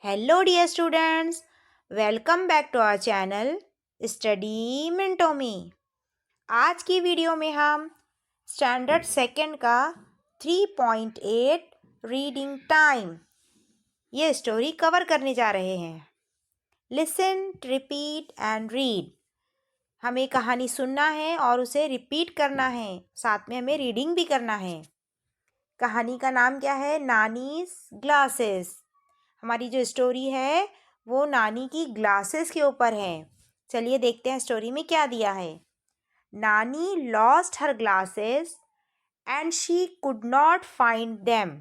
Hello dear students, welcome back to our channel study मिनटों में। आज की वीडियो में हम स्टैंडर्ड सेकंड का 3.8 रीडिंग टाइम ये स्टोरी कवर करने जा रहे हैं। Listen, repeat and read. हमें कहानी सुनना है और उसे रिपीट करना है, साथ में हमें रीडिंग भी करना है। कहानी का नाम क्या है? Nannies glasses. हमारी जो स्टोरी है वो नानी की ग्लासेस के ऊपर है। चलिए देखते हैं स्टोरी में क्या दिया है। नानी lost her glasses and she could not find them.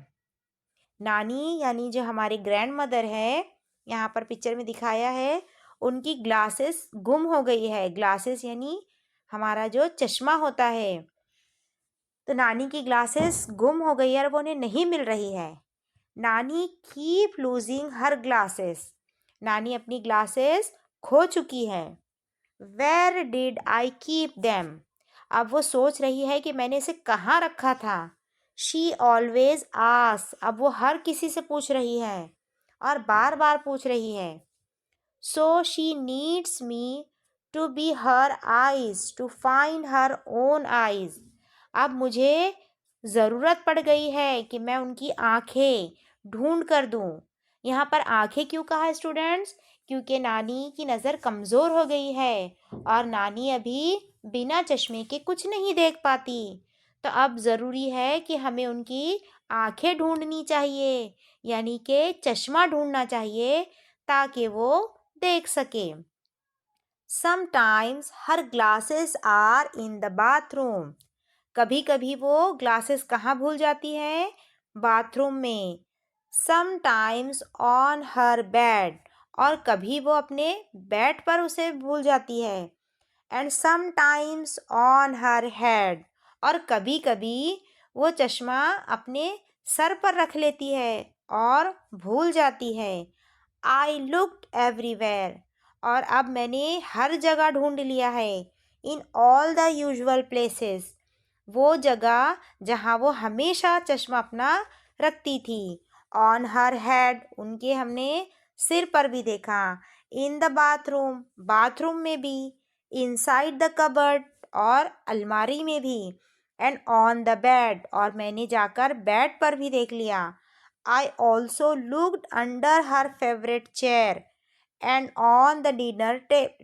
नानी यानी जो हमारे ग्रैंड मदर है, यहाँ पर पिक्चर में दिखाया है, उनकी ग्लासेस गुम हो गई है। ग्लासेस यानी हमारा जो चश्मा होता है। तो नानी की ग्लासेस गुम हो गई है और वो उन्हें नहीं मिल रही है। नानी कीप लूजिंग हर ग्लासेस। नानी अपनी ग्लासेस खो चुकी है। Where did I keep them. अब वो सोच रही है कि मैंने इसे कहाँ रखा था। She always ask. अब वो हर किसी से पूछ रही है और बार बार पूछ रही है। So she needs me to be her eyes to find her own eyes. अब मुझे ज़रूरत पड़ गई है कि मैं उनकी आँखें ढूंढ कर दूँ। यहाँ पर आँखें क्यों कहा है स्टूडेंट्स? क्योंकि नानी की नज़र कमज़ोर हो गई है और नानी अभी बिना चश्मे के कुछ नहीं देख पाती। तो अब ज़रूरी है कि हमें उनकी आँखें ढूंढनी चाहिए, यानी कि चश्मा ढूंढना चाहिए ताकि वो देख सके। Sometimes her glasses are in the bathroom. कभी कभी वो ग्लासेस कहाँ भूल जाती है? बाथरूम में। Sometimes on her bed. और कभी वो अपने बेड पर उसे भूल जाती है। And sometimes on her head. और कभी कभी वो चश्मा अपने सर पर रख लेती है और भूल जाती है। I looked everywhere. और अब मैंने हर जगह ढूंढ लिया है। In all the usual places. वो जगह जहाँ वो हमेशा चश्मा अपना रखती थी। ऑन हर हेड, उनके हमने सिर पर भी देखा। इन द बाथरूम, बाथरूम में भी। इनसाइड द कबर्ड, और अलमारी में भी। एंड ऑन द बेड, और मैंने जाकर बेड पर भी देख लिया। I also looked under her favourite chair and on the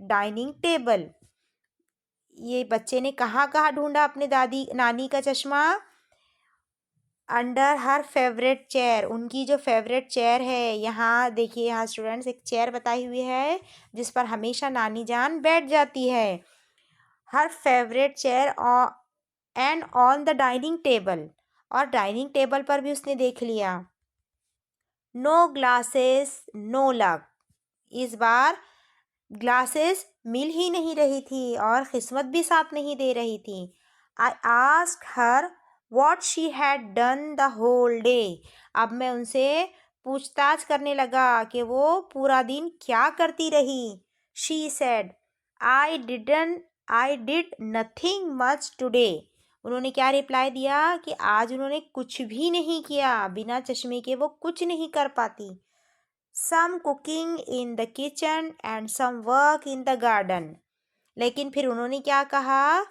dining table. ये बच्चे ने कहाँ कहाँ ढूंढा अपने दादी नानी का चश्मा? अंडर हर फेवरेट चेयर, उनकी जो फेवरेट चेयर है। यहाँ देखिए, यहाँ स्टूडेंट्स एक चेयर बताई हुई है जिस पर हमेशा नानी जान बैठ जाती है। Her favourite chair and on the dining table, और डाइनिंग टेबल पर भी उसने देख लिया। No glasses no luck. इस बार ग्लासेस मिल ही नहीं रही थी और किस्मत भी साथ नहीं दे रही थी। I asked her what she had done the whole day. अब मैं उनसे पूछताछ करने लगा कि वो पूरा दिन क्या करती रही। She said I did nothing much today. उन्होंने क्या रिप्लाई दिया कि आज उन्होंने कुछ भी नहीं किया, बिना चश्मे के वो कुछ नहीं कर पाती। Some cooking in the kitchen and some work in the garden. लेकिन फिर उन्होंने क्या कहा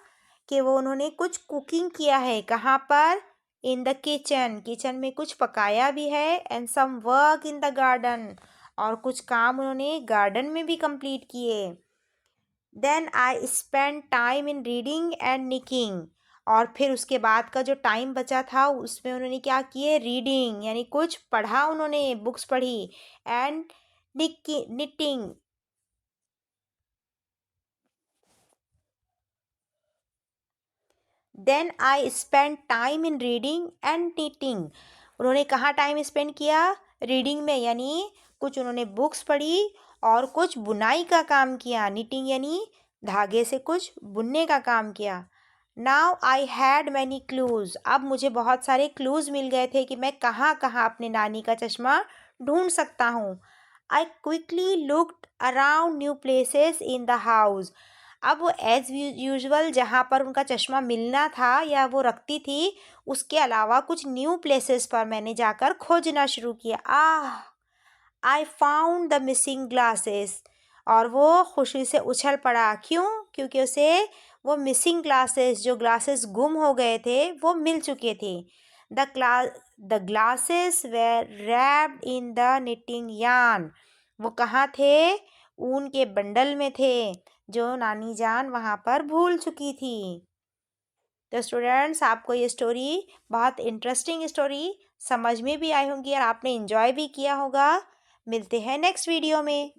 कि वो उन्होंने कुछ कुकिंग किया है। कहाँ पर? इन द किचन, किचन में कुछ पकाया भी है। And some work in the garden, और कुछ काम उन्होंने गार्डन में भी कंप्लीट किए। Then I spend time in reading and knitting. और फिर उसके बाद का जो टाइम बचा था उसमें उन्होंने क्या किए? रीडिंग यानी कुछ पढ़ा, उन्होंने बुक्स पढ़ी। And knitting. Then I spend time in reading and knitting. उन्होंने कहाँ टाइम स्पेंड किया? रीडिंग में, यानी कुछ उन्होंने बुक्स पढ़ी और कुछ बुनाई का काम किया। नीटिंग यानी धागे से कुछ बुनने का काम किया। Now I had many clues. अब मुझे बहुत सारे क्लूज मिल गए थे कि मैं कहाँ कहाँ अपने नानी का चश्मा ढूंढ सकता हूँ। I quickly looked around new places in the house. अब वो एज यूजुअल जहाँ पर उनका चश्मा मिलना था या वो रखती थी, उसके अलावा कुछ न्यू प्लेसेस पर मैंने जाकर खोजना शुरू किया। I found the missing glasses. और वो खुशी से उछल पड़ा। क्यों? क्योंकि उसे वो मिसिंग ग्लासेस, जो ग्लासेस गुम हो गए थे, वो मिल चुके थे। The glasses were wrapped in the knitting yarn. वो कहाँ थे? ऊन के बंडल में थे, जो नानी जान वहाँ पर भूल चुकी थी। तो स्टूडेंट्स, आपको ये स्टोरी बहुत इंटरेस्टिंग स्टोरी समझ में भी आई होंगी और आपने एंजॉय भी किया होगा। मिलते हैं नेक्स्ट वीडियो में।